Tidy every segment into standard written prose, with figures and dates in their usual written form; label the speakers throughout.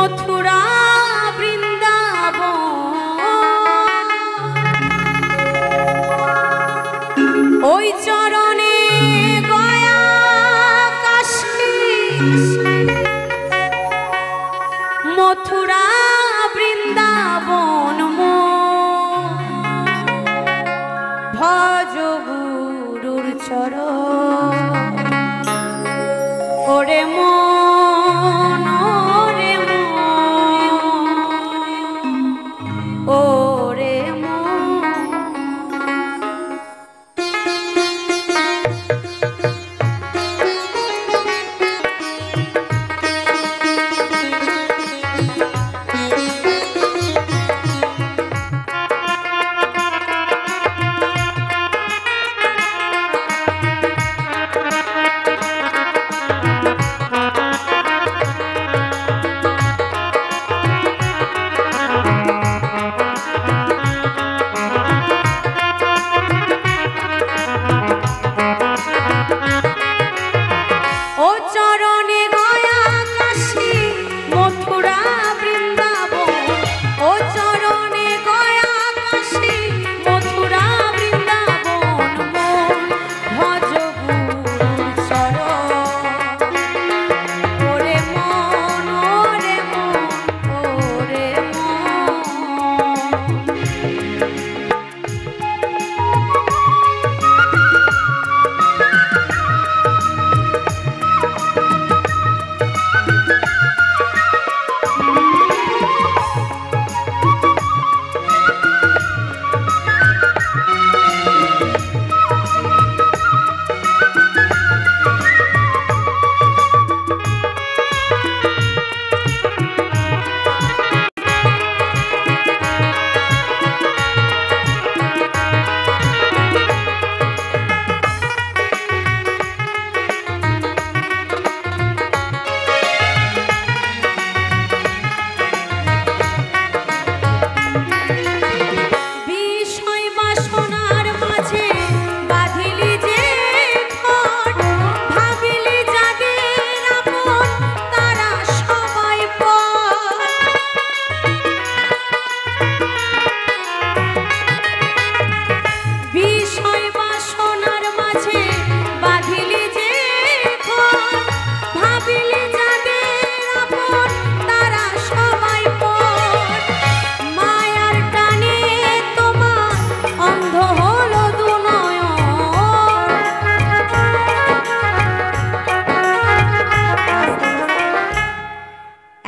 Speaker 1: মথুরা বৃন্দাবন ওই চরণে গয়া কাশী মথুরা বৃন্দাবন ভজ গুরুর চরণ ওরে মন ওরে মন ওরে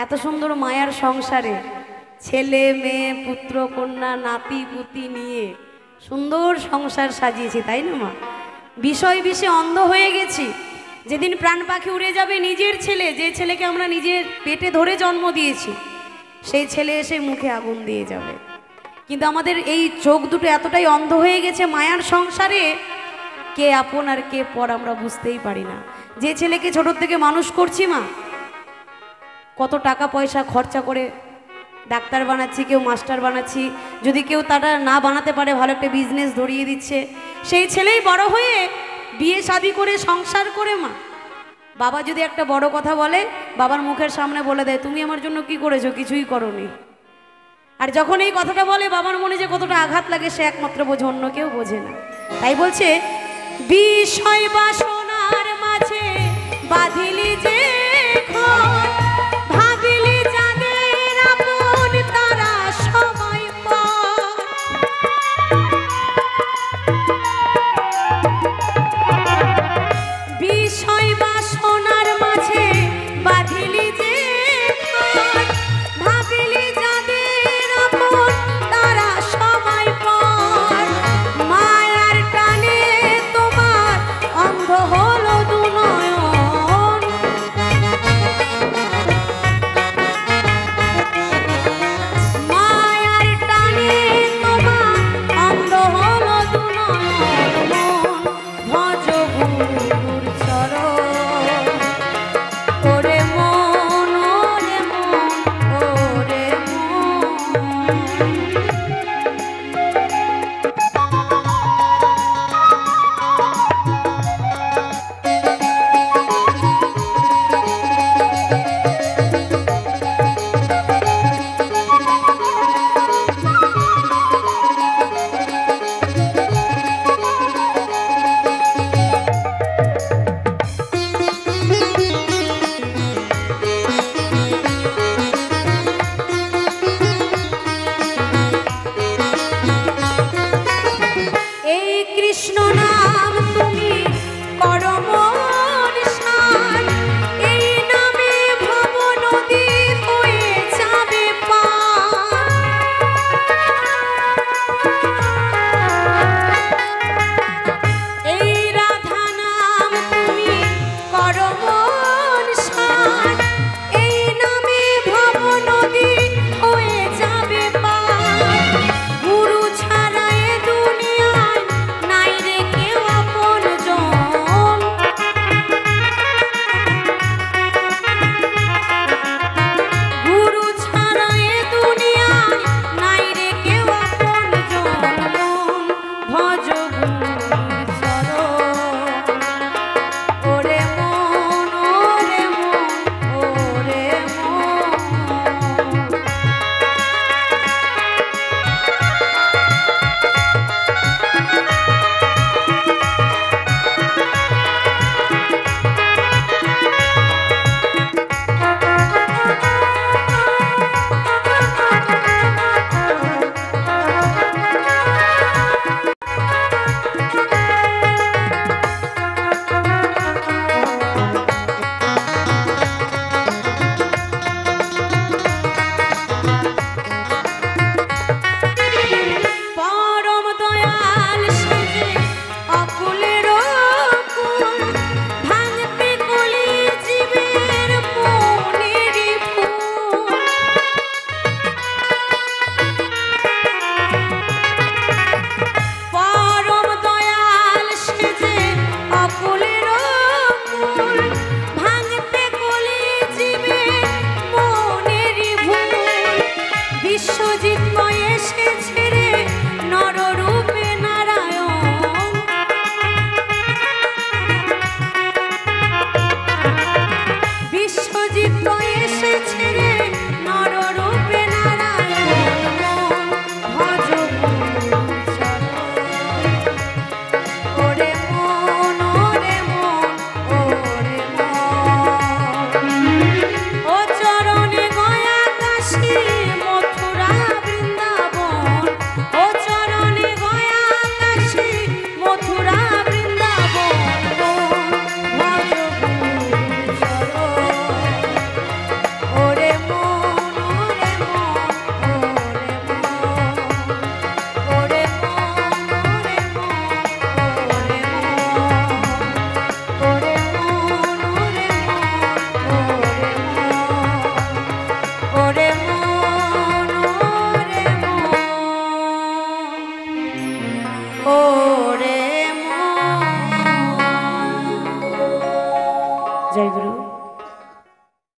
Speaker 1: এত সুন্দর মায়ার সংসারে ছেলে মেয়ে পুত্র কন্যা নাতি পুতি নিয়ে সুন্দর সংসার সাজিয়েছি, তাই না মা? বিষয় বিষে অন্ধ হয়ে গেছি। যেদিন প্রাণ পাখি উড়ে যাবে, নিজের ছেলে, যে ছেলেকে আমরা নিজের পেটে ধরে জন্ম দিয়েছি, সেই ছেলে এসে মুখে আগুন দিয়ে যাবে। কিন্তু আমাদের এই চোখ দুটো এতটাই অন্ধ হয়ে গেছে মায়ার সংসারে, কে আপন আর কে পর আমরা বুঝতেই পারি না। যে ছেলেকে ছোটোর থেকে মানুষ করছি মা, কত টাকা পয়সা খরচা করে ডাক্তার বানাচ্ছি, কেউ মাস্টার বানাচ্ছি, যদি কেউ তারা না বানাতে পারে ভালো একটা বিজনেস ধরিয়ে দিচ্ছে। সেই ছেলেই বড় হয়ে বিয়ে শাদী করে সংসার করে মা, বাবা যদি একটা বড় কথা বলে, বাবার মুখের সামনে বলে দেয়, তুমি আমার জন্য কি করেছো? কিছুই করোনি। আর যখন এই কথাটা বলে, বাবার মনে যে কতটা আঘাত লাগে সে একমাত্র বোঝে, অন্য কেউ বোঝে না। তাই বলছে বিষয় বাসনার মাঝে বাঁধি